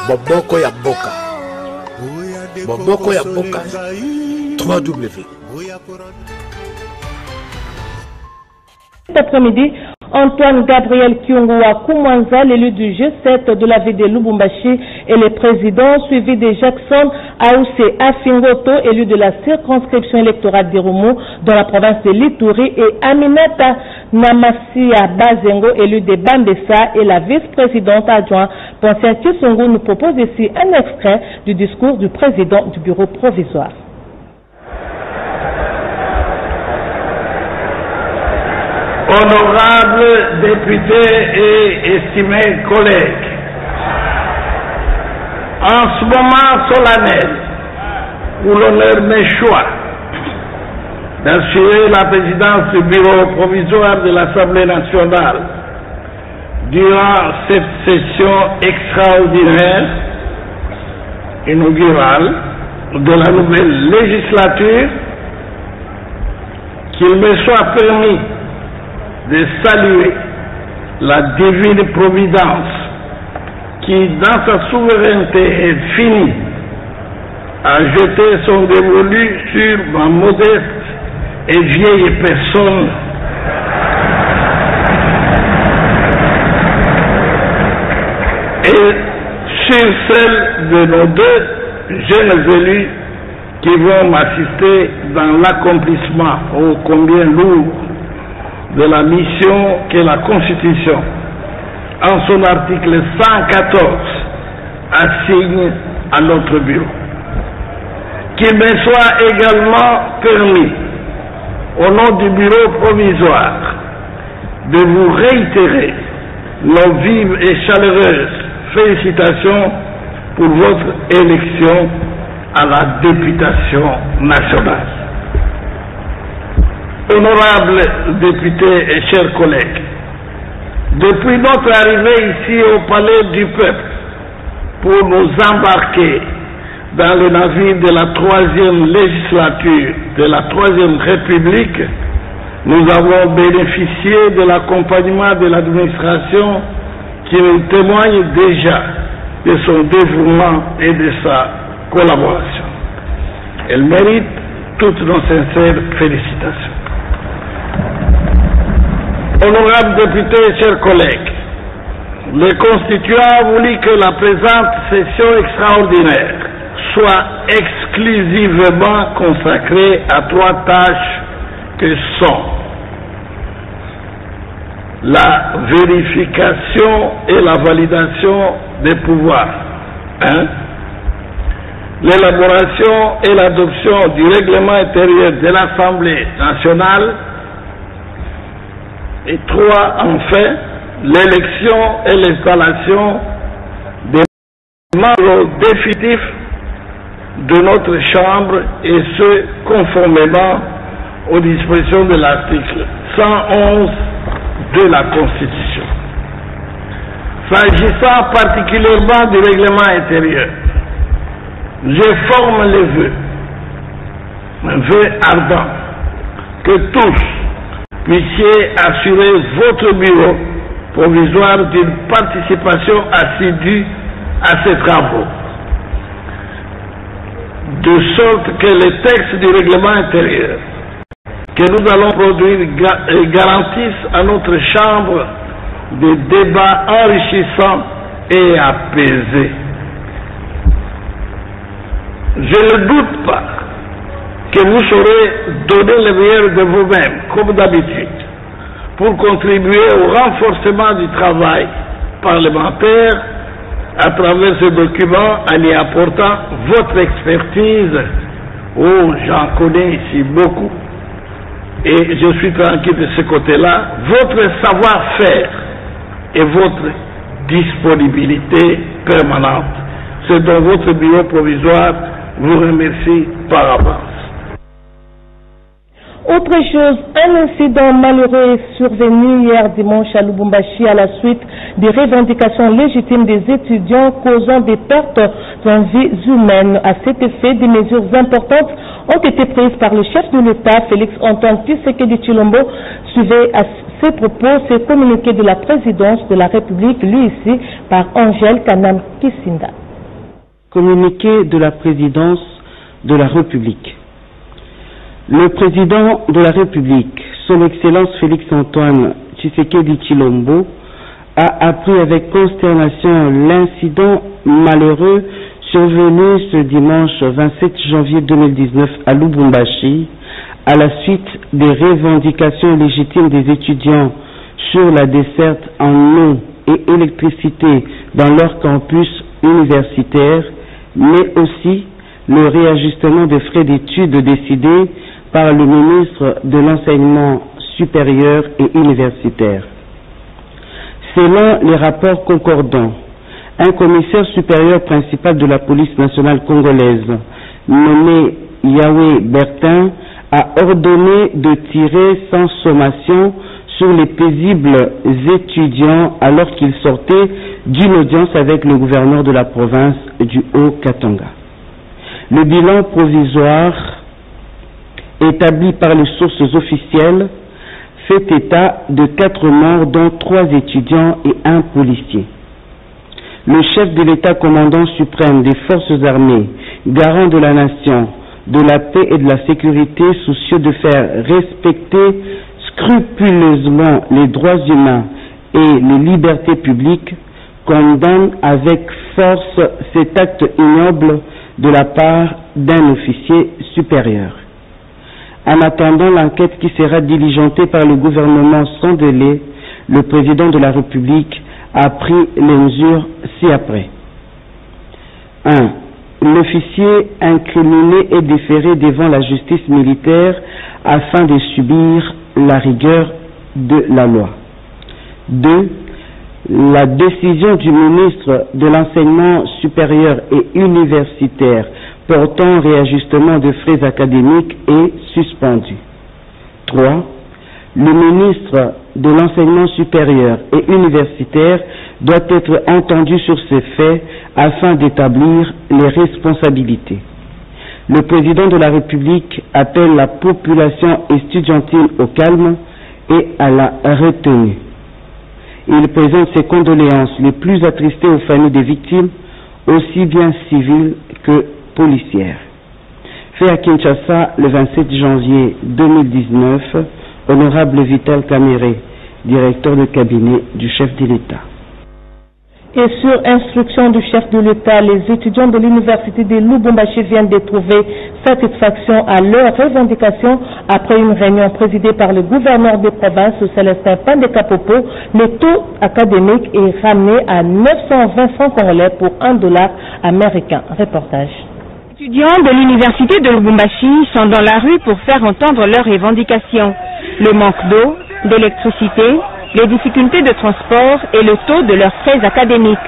Boboko ya Boka. Boboko ya Boka. 3W. Cet après-midi, Antoine Gabriel Kyungoua Koumwanza, l'élu du G7 de la ville de Lubumbashi, et le président suivi de Jackson Aousé Afingoto, élu de la circonscription électorale d'Irumu dans la province de l'Ituri, et Aminata Namasia Bazengo, élu de Bambessa, et la vice-présidente adjointe Poncien Kisongo nous propose ici un extrait du discours du président du bureau provisoire. Honorables députés et estimés collègues, en ce moment solennel où l'honneur m'échoit d'assurer la présidence du bureau provisoire de l'Assemblée nationale durant cette session extraordinaire inaugurale de la nouvelle législature, qu'il me soit permis de saluer la divine providence qui, dans sa souveraineté infinie, a jeté son dévolu sur ma modeste et vieille personne, et sur celle de nos deux jeunes élus qui vont m'assister dans l'accomplissement ô combien lourd de la mission que la Constitution, en son article 114, assigne à notre bureau. Qu'il me soit également permis, au nom du bureau provisoire, de vous réitérer nos vives et chaleureuses félicitations pour votre élection à la députation nationale. Honorables députés et chers collègues, depuis notre arrivée ici au Palais du Peuple pour nous embarquer dans le navire de la 3e législature de la 3e République, nous avons bénéficié de l'accompagnement de l'administration qui nous témoigne déjà de son dévouement et de sa collaboration. Elle mérite toutes nos sincères félicitations. Honorables députés et chers collègues, le constituant a voulu que la présente session extraordinaire soit exclusivement consacrée à 3 tâches que sont la vérification et la validation des pouvoirs, l'élaboration et l'adoption du règlement intérieur de l'Assemblée nationale, et 3, enfin, l'élection et l'installation des membres définitifs de notre Chambre, et ce, conformément aux dispositions de l'article 111 de la Constitution. S'agissant particulièrement du règlement intérieur, je forme le vœu, un vœu ardent, que tous puissiez assurer votre bureau provisoire d'une participation assidue à ces travaux, de sorte que les textes du règlement intérieur que nous allons produire garantissent à notre Chambre des débats enrichissants et apaisés. Je ne doute pas que vous saurez donner le meilleur de vous-même, comme d'habitude, pour contribuer au renforcement du travail parlementaire à travers ce document, en y apportant votre expertise, oh, j'en connais ici beaucoup, et je suis tranquille de ce côté-là, votre savoir-faire et votre disponibilité permanente. Ce dont votre bureau provisoire vous remercie par avance. Autre chose, un incident malheureux est survenu hier dimanche à Lubumbashi à la suite des revendications légitimes des étudiants causant des pertes en vies humaines. À cet effet, des mesures importantes ont été prises par le chef de l'État, Félix Antoine Tshisekedi Tshilombo, suivi à Ces propos, c'est communiqué de la présidence de la République, lu ici par Angèle Kanam Kisinda. Communiqué de la présidence de la République. Le président de la République, son Excellence Félix-Antoine Tshisekedi Tshilombo, a appris avec consternation l'incident malheureux survenu ce dimanche 27 janvier 2019 à Lubumbashi, à la suite des revendications légitimes des étudiants sur la desserte en eau et électricité dans leur campus universitaire, mais aussi le réajustement des frais d'études décidés par le ministre de l'Enseignement supérieur et universitaire. Selon les rapports concordants, un commissaire supérieur principal de la police nationale congolaise, nommé Yahweh Bertin, a ordonné de tirer sans sommation sur les paisibles étudiants alors qu'ils sortaient d'une audience avec le gouverneur de la province du Haut-Katanga. Le bilan provisoire établi par les sources officielles fait état de 4 morts, dont 3 étudiants et 1 policier. Le chef de l'État commandant suprême des forces armées, garant de la nation, de la paix et de la sécurité, soucieux de faire respecter scrupuleusement les droits humains et les libertés publiques, condamne avec force cet acte ignoble de la part d'un officier supérieur. En attendant l'enquête qui sera diligentée par le gouvernement sans délai, le président de la République a pris les mesures ci-après. 1. L'officier incriminé est déféré devant la justice militaire afin de subir la rigueur de la loi. 2. La décision du ministre de l'Enseignement supérieur et universitaire portant réajustement de frais académiques est suspendue. 3. Le ministre de l'Enseignement supérieur et universitaire doit être entendu sur ces faits afin d'établir les responsabilités. Le président de la République appelle la population estudiantine au calme et à la retenue. Il présente ses condoléances les plus attristées aux familles des victimes, aussi bien civiles que policières. Fait à Kinshasa le 27 janvier 2019, Honorable Vital Kamerhe, directeur de cabinet du chef de l'État. Et sur instruction du chef de l'État, les étudiants de l'université de Lubumbashi viennent de trouver satisfaction à leurs revendications après une réunion présidée par le gouverneur de province, Célestin Pandekapopo. Le taux académique est ramené à 920 francs congolais pour $1 américain. Reportage. Les étudiants de l'université de Lubumbashi sont dans la rue pour faire entendre leurs revendications. Le manque d'eau, d'électricité, les difficultés de transport et le taux de leurs frais académiques.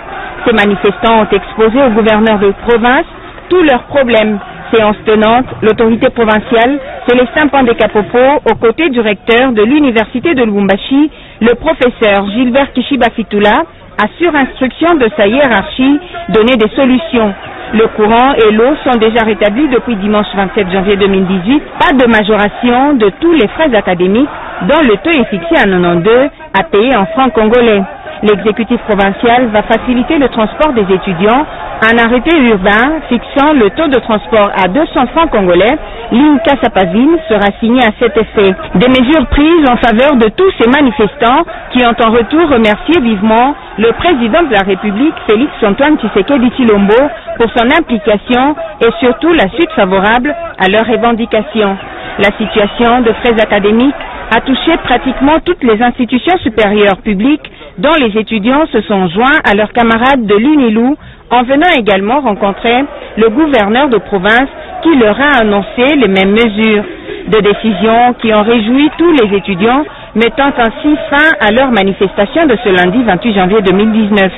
Ces manifestants ont exposé au gouverneur de province tous leurs problèmes. Séance tenante, l'autorité provinciale, Célestin Pandekapopo, aux côtés du recteur de l'université de Lubumbashi, le professeur Gilbert Kishiba Fitula, a sur instruction de sa hiérarchie donné des solutions. Le courant et l'eau sont déjà rétablis depuis dimanche 27 janvier 2018. Pas de majoration de tous les frais académiques dont le taux est fixé à 92 à payer en francs congolais. L'exécutif provincial va faciliter le transport des étudiants. Un arrêté urbain fixant le taux de transport à 200 francs congolais, l'INCA Sapavine, sera signé à cet effet. Des mesures prises en faveur de tous ces manifestants qui ont en retour remercié vivement le président de la République, Félix-Antoine Tshisekedi Tshilombo, pour son implication et surtout la suite favorable à leurs revendications. La situation de frais académiques a touché pratiquement toutes les institutions supérieures publiques dont les étudiants se sont joints à leurs camarades de l'UNILU en venant également rencontrer le gouverneur de province qui leur a annoncé les mêmes mesures. Des décisions qui ont réjoui tous les étudiants, mettant ainsi fin à leur manifestation de ce lundi 28 janvier 2019.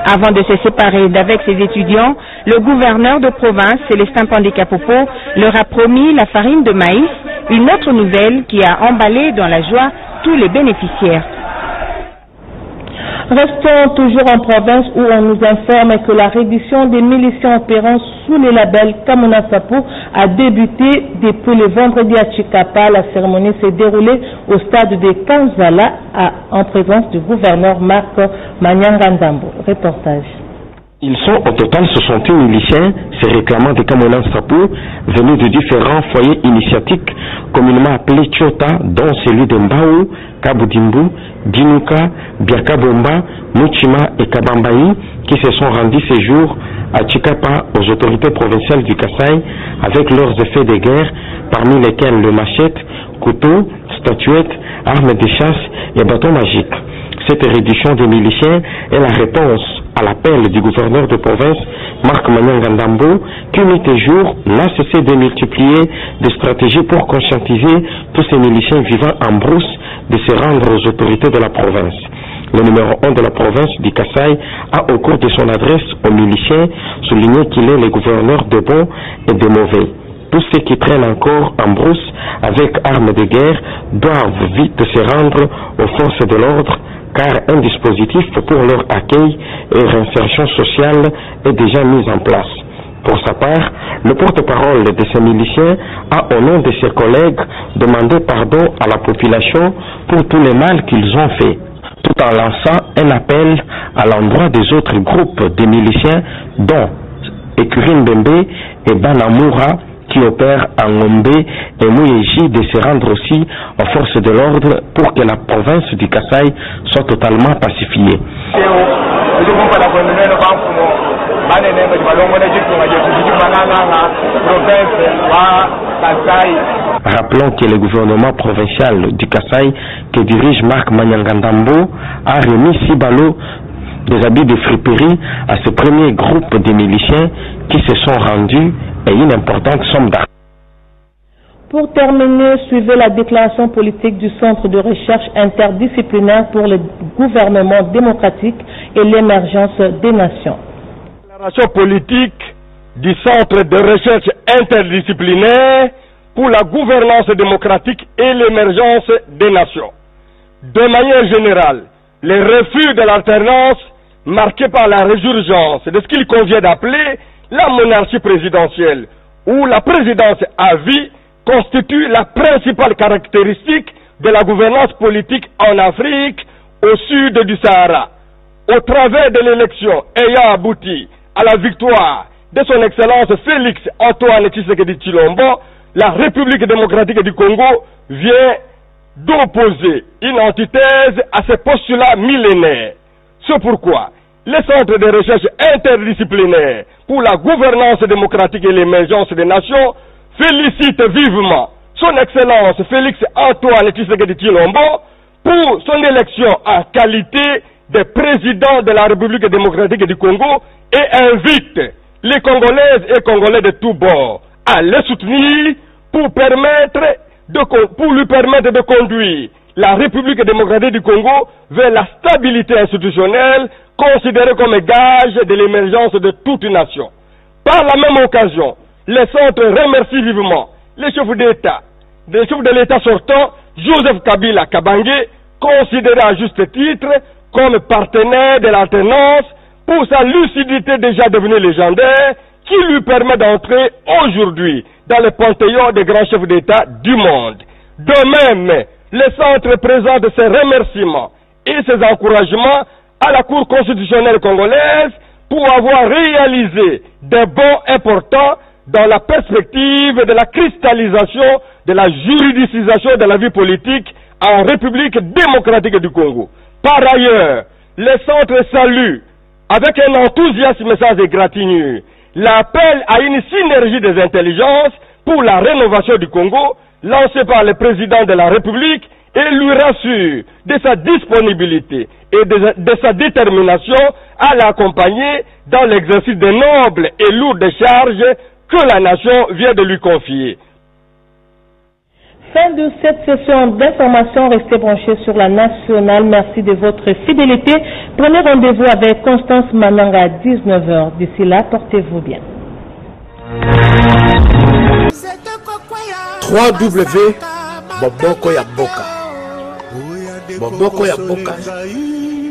Avant de se séparer d'avec ses étudiants, le gouverneur de province, Célestin Pandekapopo, leur a promis la farine de maïs, une autre nouvelle qui a emballé dans la joie tous les bénéficiaires. Restons toujours en province où on nous informe que la reddition des miliciens opérant sous les labels Kamuna Sapu a débuté depuis le vendredi à Chikapa. La cérémonie s'est déroulée au stade de Kanzala en présence du gouverneur Marc Manyangandambo. Reportage. Ils sont au total 61 miliciens, se réclamant des Kamuna Sapu, venus de différents foyers initiatiques, communément appelés Chota, dont celui de Mbao, Kabudimbu, Dinuka, Biakabomba, Muchima et Kabambayi, qui se sont rendus ces jours à Chikapa aux autorités provinciales du Kasaï avec leurs effets de guerre, parmi lesquels le machette, couteau, statuette, armes de chasse et bâtons magiques. Cette réduction des miliciens est la réponse à l'appel du gouverneur de province, Marc Manyangandambo, qui nuit et jour n'a cessé de multiplier des stratégies pour conscientiser tous ces miliciens vivant en brousse de se rendre aux autorités de la province. Le numéro 1 de la province du Kasaï a, au cours de son adresse aux miliciens, souligné qu'il est le gouverneur de bons et de mauvais. Tous ceux qui traînent encore en brousse avec armes de guerre doivent vite se rendre aux forces de l'ordre, car un dispositif pour leur accueil et réinsertion sociale est déjà mis en place. Pour sa part, le porte-parole de ces miliciens a, au nom de ses collègues, demandé pardon à la population pour tous les mal qu'ils ont fait, tout en lançant un appel à l'endroit des autres groupes de miliciens, dont Ekurin Bembe et Banamura, qui opèrent à Ngombe et Mouyeji, de se rendre aussi aux forces de l'ordre pour que la province du Kasaï soit totalement pacifiée. Rappelons que le gouvernement provincial du Kasaï, que dirige Marc Manyangandambo, a remis 6 ballots des habits de friperie à ce premier groupe de miliciens qui se sont rendus et une importante somme d'argent. Pour terminer, suivez la déclaration politique du Centre de recherche interdisciplinaire pour le gouvernement démocratique et l'émergence des nations. Déclaration politique du Centre de recherche interdisciplinaire pour la gouvernance démocratique et l'émergence des nations. De manière générale, les refus de l'alternance marqués par la résurgence de ce qu'il convient d'appeler la monarchie présidentielle, où la présidence à vie constitue la principale caractéristique de la gouvernance politique en Afrique, au sud du Sahara. Au travers de l'élection ayant abouti à la victoire de son Excellence Félix Antoine Tshisekedi Tshilombo, la République démocratique du Congo vient d'opposer une antithèse à ces postulats millénaires. C'est pourquoi le Centre de recherche interdisciplinaire pour la gouvernance démocratique et l'émergence des nations félicite vivement son Excellence Félix Antoine Tshisekedi Tshilombo pour son élection en qualité de président de la République démocratique du Congo et invite les Congolaises et Congolais de tous bords à le soutenir pour lui permettre de conduire la République démocratique du Congo vers la stabilité institutionnelle considérée comme gage de l'émergence de toute une nation. Par la même occasion, le Centre remercie vivement les chefs d'État, de l'État sortant, Joseph Kabila Kabange, considéré à juste titre comme partenaire de l'alternance pour sa lucidité déjà devenue légendaire, qui lui permet d'entrer aujourd'hui dans le panthéon des grands chefs d'État du monde. De même, le Centre présente ses remerciements et ses encouragements à la Cour constitutionnelle congolaise pour avoir réalisé des bons importants dans la perspective de la cristallisation de la juridicisation de la vie politique en République démocratique du Congo. Par ailleurs, le Centre salue avec un enthousiasme sans égratignure l'appel à une synergie des intelligences pour la rénovation du Congo lancé par le président de la République et lui rassure de sa disponibilité et de sa détermination à l'accompagner dans l'exercice des nobles et lourdes charges que la nation vient de lui confier. Fin de cette session d'information. Restez branchés sur la nationale. Merci de votre fidélité. Prenez rendez-vous avec Constance Mananga à 19h. D'ici là, portez-vous bien. Boboko ya Boka. Boboko ya Boka.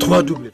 3W.